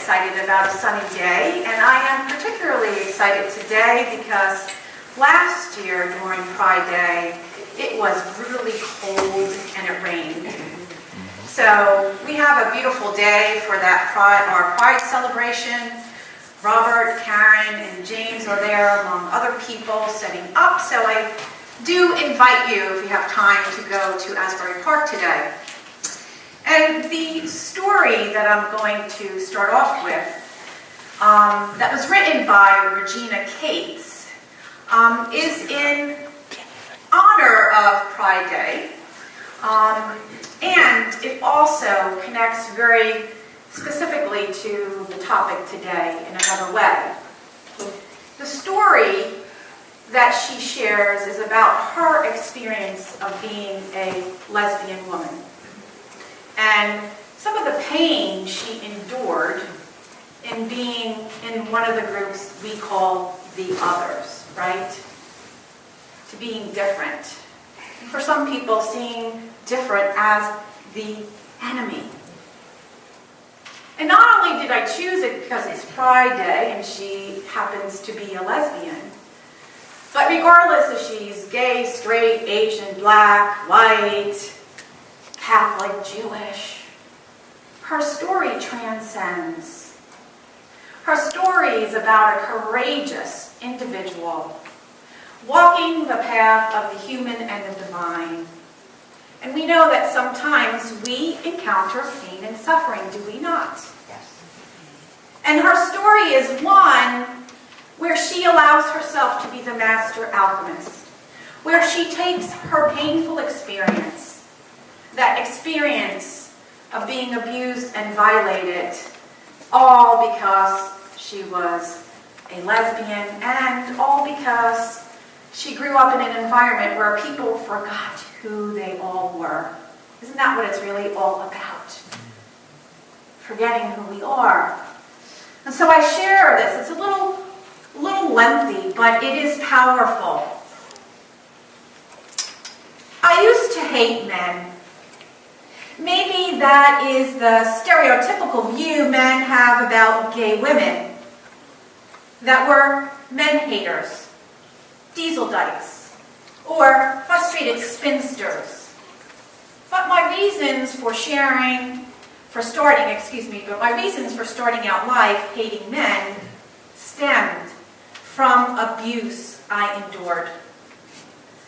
excited about a sunny day, and I am particularly excited today because last year during Pride Day, it was brutally cold and it rained. So we have a beautiful day for that our Pride celebration. Robert, Karen, and James are there among other people setting up. So I do invite you, if you have time, to go to Asbury Park today. And the story that I'm going to start off with, that was written by Regina Cates, is in honor of Pride Day, and it also connects very specifically to the topic today in another way. The story that she shares is about her experience of being a lesbian woman and some of the pain she endured in being in one of the groups we call the others, right? To being different. For some people, seeing different as the enemy. And not only did I choose it because it's Pride Day and she happens to be a lesbian, but regardless if she's gay, straight, Asian, black, white, Catholic, Jewish, her story transcends. Her story is about a courageous individual walking the path of the human and the divine. And we know that sometimes we encounter pain and suffering, do we not? Yes. And her story is one where she allows herself to be the master alchemist, where she takes her painful experience, that experience of being abused and violated, all because she was a lesbian and all because she grew up in an environment where people forgot who they all were. Isn't that what it's really all about? Forgetting who we are. And so I share this. It's a little lengthy, but it is powerful. I used to hate men. Maybe that is the stereotypical view men have about gay women, that we're men haters, diesel dykes, or frustrated spinsters. But my reasons for starting out life hating men stemmed from abuse I endured.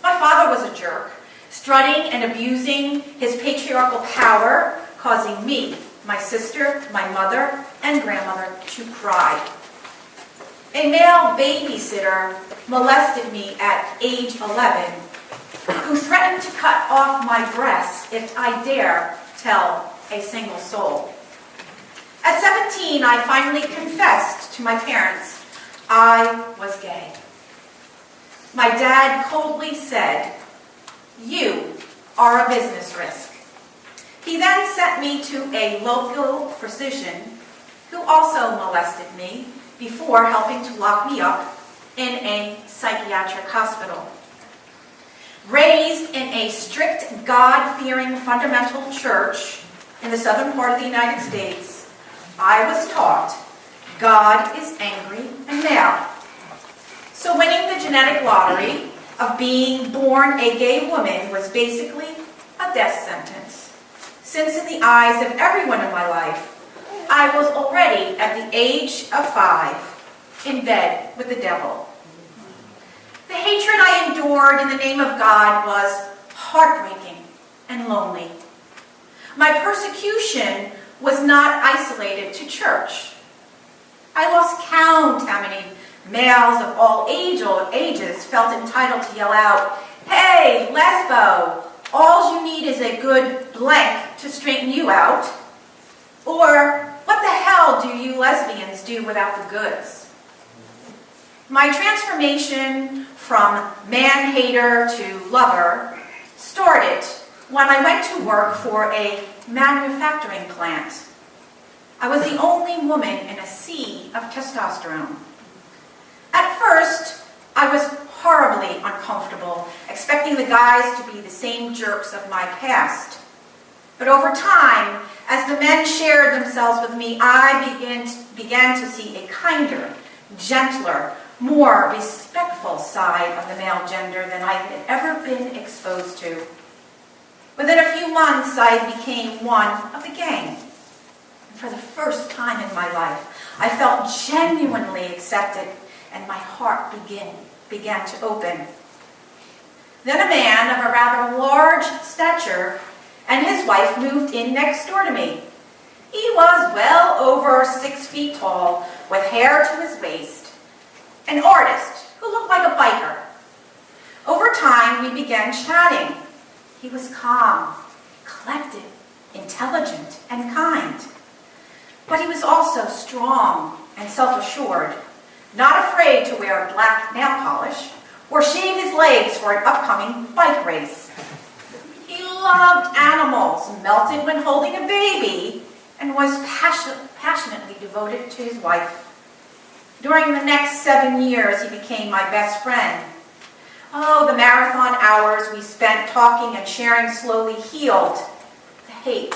My father was a jerk, strutting and abusing his patriarchal power, causing me, my sister, my mother, and grandmother to cry. A male babysitter molested me at age 11, who threatened to cut off my breasts if I dare tell a single soul. At 17, I finally confessed to my parents I was gay. My dad coldly said, "You are a business risk." He then sent me to a local physician who also molested me before helping to lock me up in a psychiatric hospital. Raised in a strict, God-fearing fundamental church in the southern part of the United States, I was taught God is angry and mad. So winning the genetic lottery of being born a gay woman was basically a death sentence, since in the eyes of everyone in my life, I was already at the age of 5 in bed with the devil. The hatred I endured in the name of God was heartbreaking and lonely. My persecution was not isolated to church. I lost count how many males of all ages felt entitled to yell out, "Hey, lesbo, all you need is a good blank to straighten you out." Or, "What the hell do you lesbians do without the goods?" My transformation from man-hater to lover started when I went to work for a manufacturing plant. I was the only woman in a sea of testosterone. At first, I was horribly uncomfortable, expecting the guys to be the same jerks of my past. But over time, as the men shared themselves with me, I began to see a kinder, gentler, more respectful side of the male gender than I had ever been exposed to. Within a few months, I became one of the gang. And for the first time in my life, I felt genuinely accepted, and my heart began to open. Then a man of a rather large stature and his wife moved in next door to me. He was well over 6 feet tall, with hair to his waist, an artist who looked like a biker. Over time, we began chatting. He was calm, collected, intelligent, and kind. But he was also strong and self-assured, not afraid to wear black nail polish or shave his legs for an upcoming bike race. He loved animals, melted when holding a baby, and was passionately devoted to his wife. During the next 7 years, he became my best friend. Oh, the marathon hours we spent talking and sharing slowly healed the hate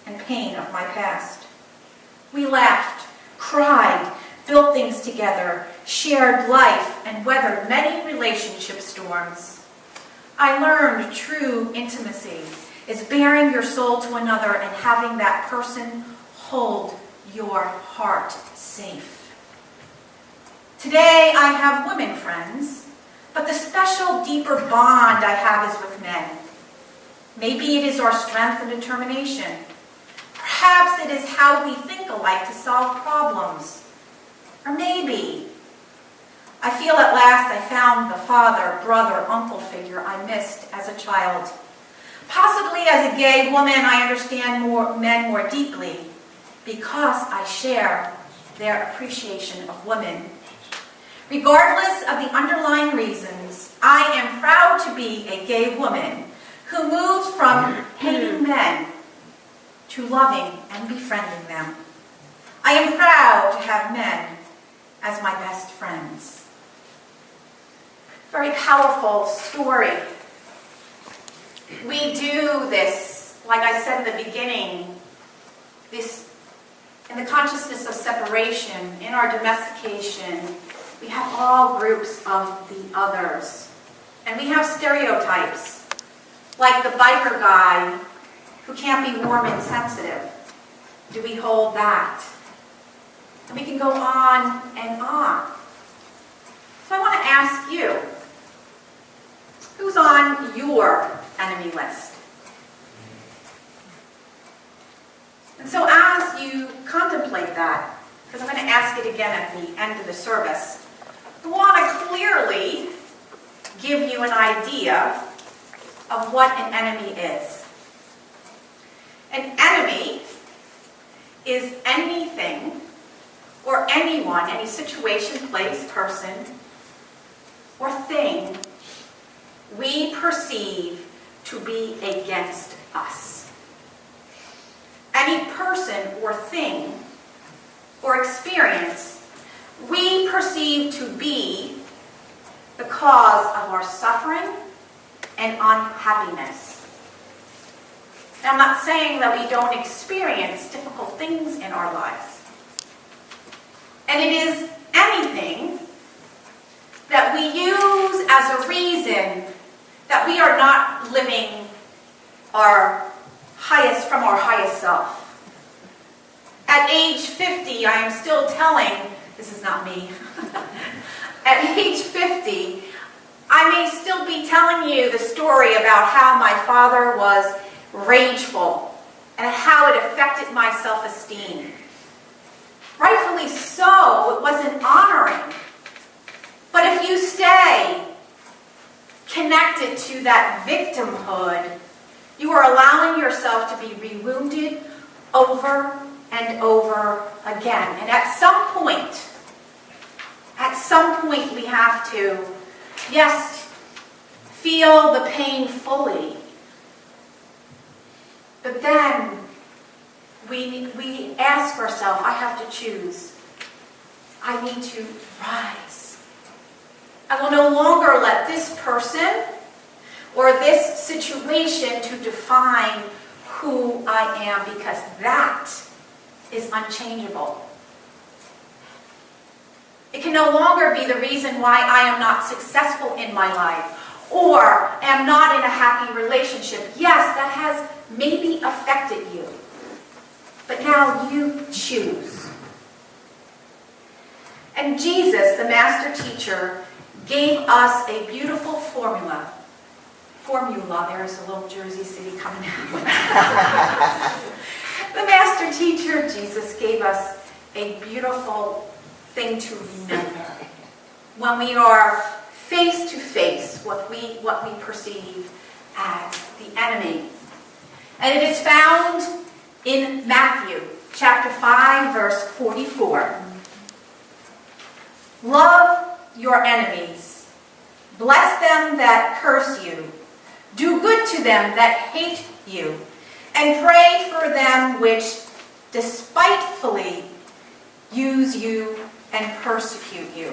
and pain of my past. We laughed, cried, built things together, shared life, and weathered many relationship storms. I learned true intimacy is bearing your soul to another and having that person hold your heart safe. Today, I have women friends, but the special, deeper bond I have is with men. Maybe it is our strength and determination. Perhaps it is how we think alike to solve problems. Or maybe I feel at last I found the father, brother, uncle figure I missed as a child. Possibly as a gay woman, I understand men more deeply because I share their appreciation of women. Regardless of the underlying reasons, I am proud to be a gay woman who moves from hating men to loving and befriending them. I am proud to have men as my best friends. Very powerful story. We do this, like I said in the beginning, this in the consciousness of separation, in our domestication. We have all groups of the others. And we have stereotypes, like the biker guy who can't be warm and sensitive. Do we hold that? And we can go on and on. So I want to ask you, who's on your enemy list? And so as you contemplate that, because I'm going to ask it again at the end of the service, I want to clearly give you an idea of what an enemy is. An enemy is anything or anyone, any situation, place, person, or thing we perceive to be against us. Any person or thing or experience we perceive to be the cause of our suffering and unhappiness. Now, I'm not saying that we don't experience difficult things in our lives. And it is anything that we use as a reason that we are not living from our highest self. At age 50, I am still telling, this is not me, at age 50, I may still be telling you the story about how my father was rageful and how it affected my self-esteem. Rightfully so, it wasn't honoring. But if you stay connected to that victimhood, you are allowing yourself to be re-wounded over and over again. And at some point we have to, yes, feel the pain fully. But then we ask ourselves, I have to choose. I need to rise. I will no longer let this person or this situation to define who I am, because that is unchangeable. It can no longer be the reason why I am not successful in my life or am not in a happy relationship. Yes, that has maybe affected you. But now you choose. And Jesus, the master teacher, gave us a beautiful formula. There's a little Jersey City coming out. The master teacher, Jesus, gave us a beautiful thing to remember when we are face to face what we perceive as the enemy. And it is found in Matthew chapter 5, verse 44. Love your enemies. Bless them that curse you. Do good to them that hate you. And pray for them which despitefully use you and persecute you.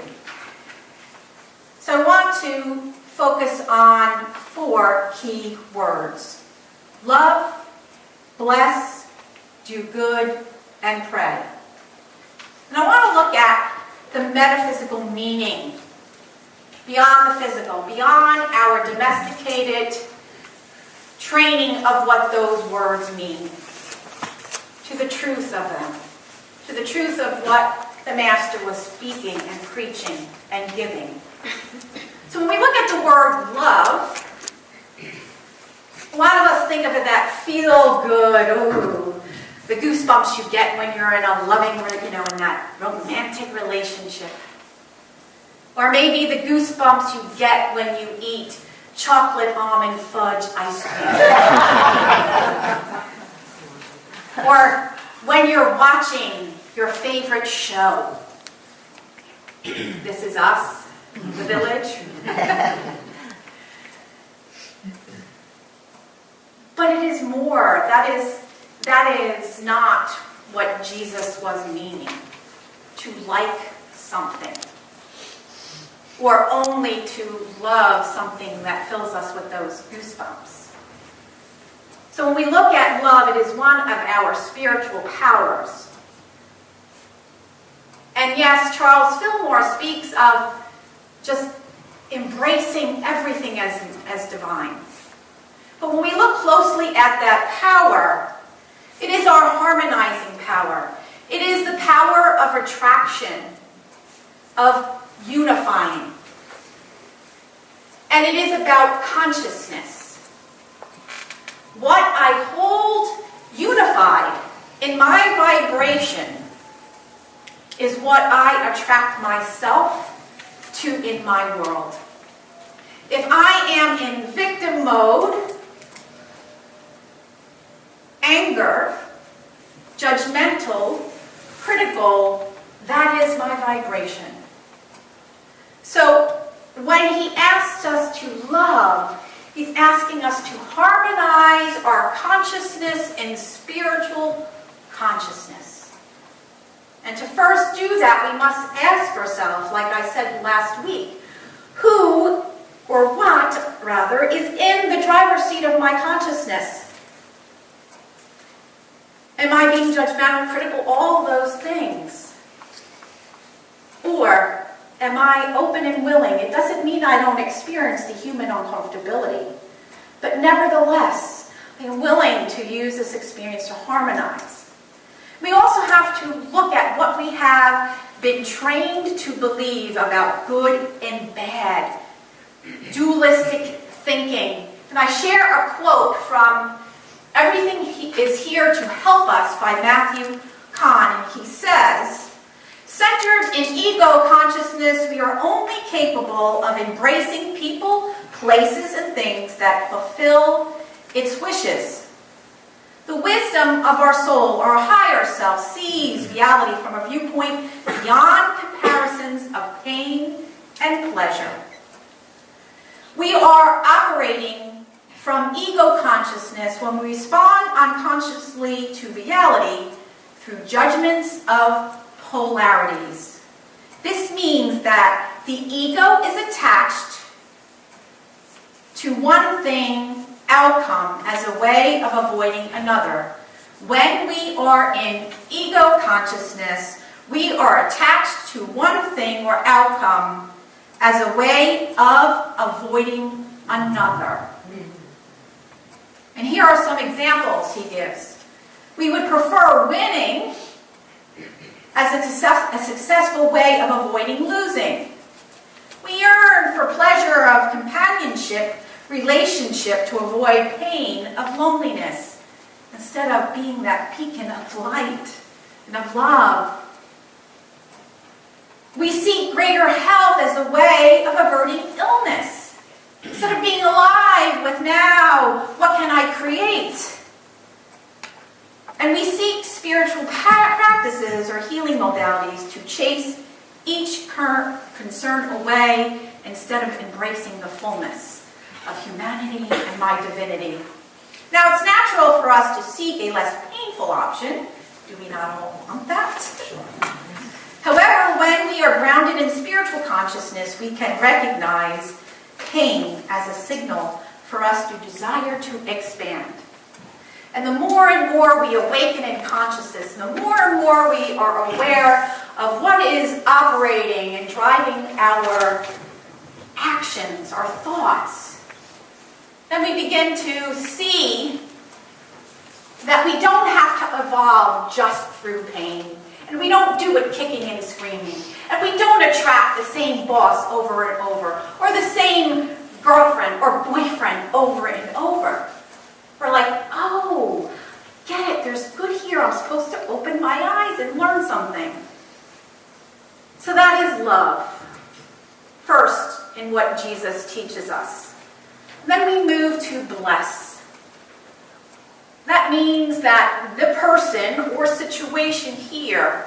So I want to focus on 4 key words. Love, bless, do good, and pray. And I want to look at the metaphysical meaning beyond the physical, beyond our domesticated training of what those words mean, to the truth of them, to the truth of what the Master was speaking and preaching and giving. So when we look at the word love, a lot of us think of it that feel good, the goosebumps you get when you're in a loving, in that romantic relationship. Or maybe the goosebumps you get when you eat chocolate almond fudge ice cream. Or when you're watching your favorite show. This Is Us, The Village. But it is more. That is not what Jesus was meaning. To like something. Or only to love something that fills us with those goosebumps. So when we look at love, it is one of our spiritual powers. And yes, Charles Fillmore speaks of just embracing everything as divine. But when we look closely at that power, it is our harmonizing power. It is the power of attraction, of unifying. And it is about consciousness. What I hold unified in my vibration is what I attract myself to in my world. If I am in victim mode, anger, judgmental, critical, that is my vibration. So when he asks us to love, he's asking us to harmonize our consciousness and spiritual consciousness. And to first do that, we must ask ourselves, like I said last week, who, or what, rather, is in the driver's seat of my consciousness? Am I being judgmental, critical, all those things? Or am I open and willing? It doesn't mean I don't experience the human uncomfortability, but nevertheless, I am willing to use this experience to harmonize. We also have to look at what we have been trained to believe about good and bad, dualistic thinking. And I share a quote from Everything is Here to Help Us by Matthew Kahn, and he says, centered in ego consciousness, we are only capable of embracing people, places, and things that fulfill its wishes. The wisdom of our soul, our higher self, sees reality from a viewpoint beyond comparisons of pain and pleasure. We are operating from ego consciousness when we respond unconsciously to reality through judgments of polarities. This means that the ego is attached to one thing outcome as a way of avoiding another. When we are in ego consciousness, We are attached to one thing or outcome as a way of avoiding another. And here are some examples he gives. We would prefer winning as a successful way of avoiding losing. We yearn for pleasure of companionship, relationship to avoid pain of loneliness, instead of being that beacon of light and of love. We seek greater health as a way of averting illness, instead of being alive with now, what can I create? And we seek spiritual practices or healing modalities to chase each current concern away instead of embracing the fullness of humanity and my divinity. Now, it's natural for us to seek a less painful option. Do we not all want that? Sure. However, when we are grounded in spiritual consciousness, we can recognize pain as a signal for us to desire to expand. And the more and more we awaken in consciousness, the more and more we are aware of what is operating and driving our actions, our thoughts, then we begin to see that we don't have to evolve just through pain. And we don't do it kicking and screaming. And we don't attract the same boss over and over, or the same girlfriend or boyfriend over and over. We're like, oh, get it, there's good here. I'm supposed to open my eyes and learn something. So that is love. First, in what Jesus teaches us. Then we move to bless. That means that the person or situation here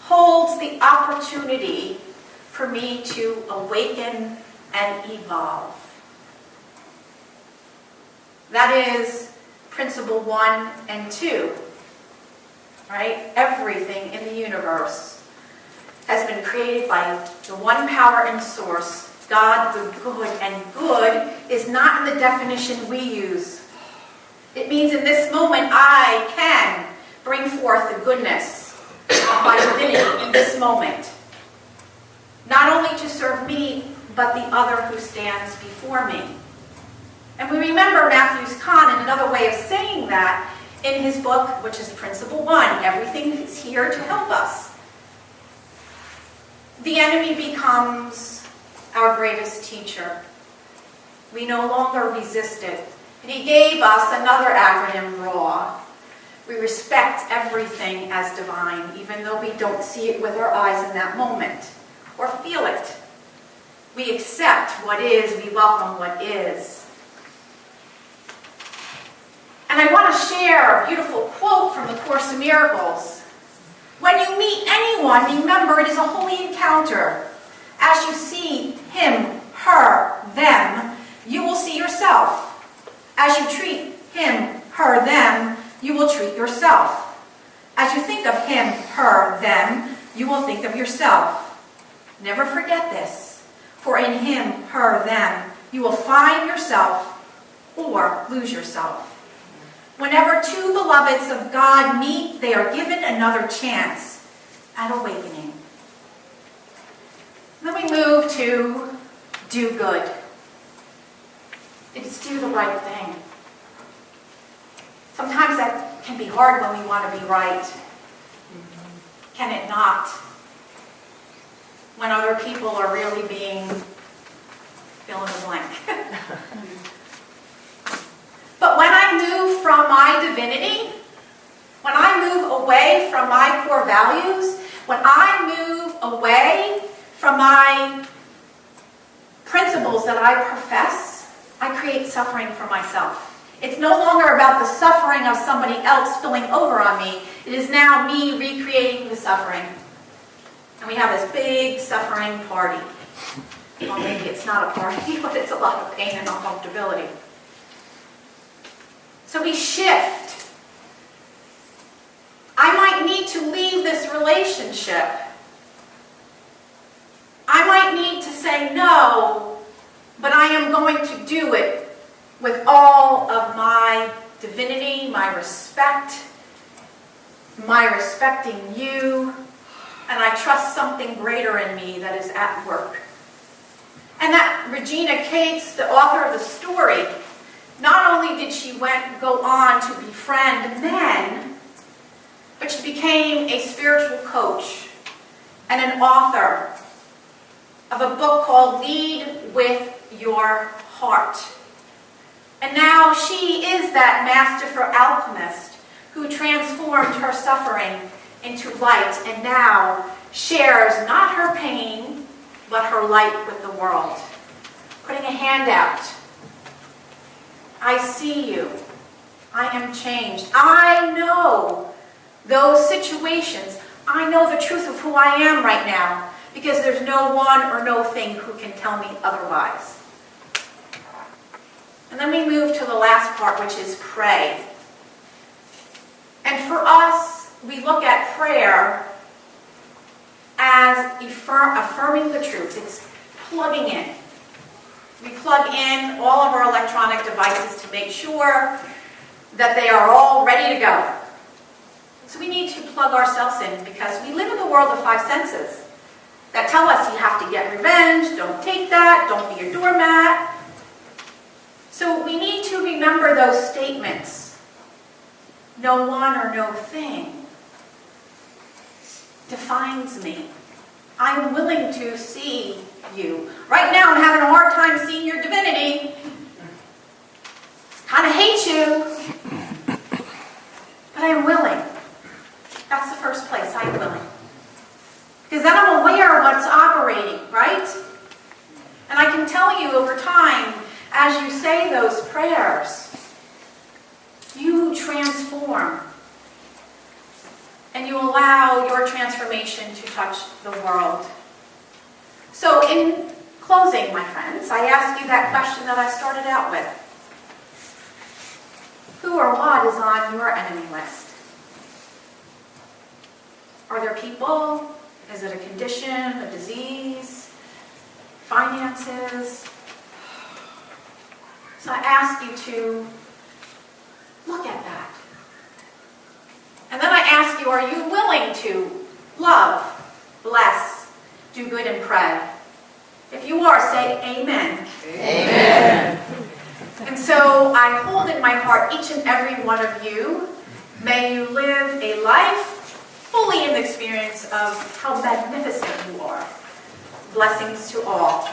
holds the opportunity for me to awaken and evolve. That is principle 1 and 2, right? Everything in the universe has been created by the one power and source, God the good. And good is not in the definition we use. It means in this moment I can bring forth the goodness of my divinity in this moment. Not only to serve me, but the other who stands before me. And we remember Matthew's Kahn in another way of saying that in his book, which is Principle 1, everything is here to help us. The enemy becomes our greatest teacher. We no longer resist it. And he gave us another acronym, RAW. We respect everything as divine, even though we don't see it with our eyes in that moment, or feel it. We accept what is, we welcome what is. And I want to share a beautiful quote from the Course in Miracles. When you meet anyone, remember it is a holy encounter. As you see him, her, them, you will see yourself. As you treat him, her, them, you will treat yourself. As you think of him, her, them, you will think of yourself. Never forget this, for in him, her, them, you will find yourself or lose yourself. Whenever two beloveds of God meet, they are given another chance at awakening. Then we move to do good. It's do the right thing. Sometimes that can be hard when we want to be right. Can it not? When other people are really being fill in the blank. But when I move from my divinity, when I move away from my core values, when I move away from my principles that I profess, I create suffering for myself. It's no longer about the suffering of somebody else spilling over on me. It is now me recreating the suffering. And we have this big suffering party. Well, maybe it's not a party, but it's a lot of pain and uncomfortability. So we shift. I might need to leave this relationship. I might need to say no, but I am going to do it with all of my divinity, my respect, my respecting you, and I trust something greater in me that is at work. And that Regina Cates, the author of the story, not only did she go on to befriend men, but she became a spiritual coach and an author of a book called Lead with Your Heart. And now she is that masterful alchemist who transformed her suffering into light and now shares not her pain, but her light with the world. Putting a hand out. I see you. I am changed. I know those situations. I know the truth of who I am right now because there's no one or no thing who can tell me otherwise. And then we move to the last part, which is pray. And for us, we look at prayer as affirming the truth. It's plugging in. We plug in all of our electronic devices to make sure that they are all ready to go. So we need to plug ourselves in because we live in the world of five senses that tell us you have to get revenge, don't take that, don't be a doormat. So we need to remember those statements. No one or no thing defines me. I'm willing to see you. Right now I'm having a hard time seeing your divinity. Kind of hate you. But I'm willing. That's the first place. I'm willing. Because then I'm aware of what's operating, right? And I can tell you over time, as you say those prayers, you transform. And you allow your transformation to touch the world. So in closing, my friends, I ask you that question that I started out with. Who or what is on your enemy list? Are there people? Is it a condition, a disease, finances? So I ask you to look at that. And then I ask you, are you willing to love, bless, do good, and pray? If you are, say amen. Amen. And so I hold in my heart each and every one of you. May you live a life fully in the experience of how magnificent you are. Blessings to all.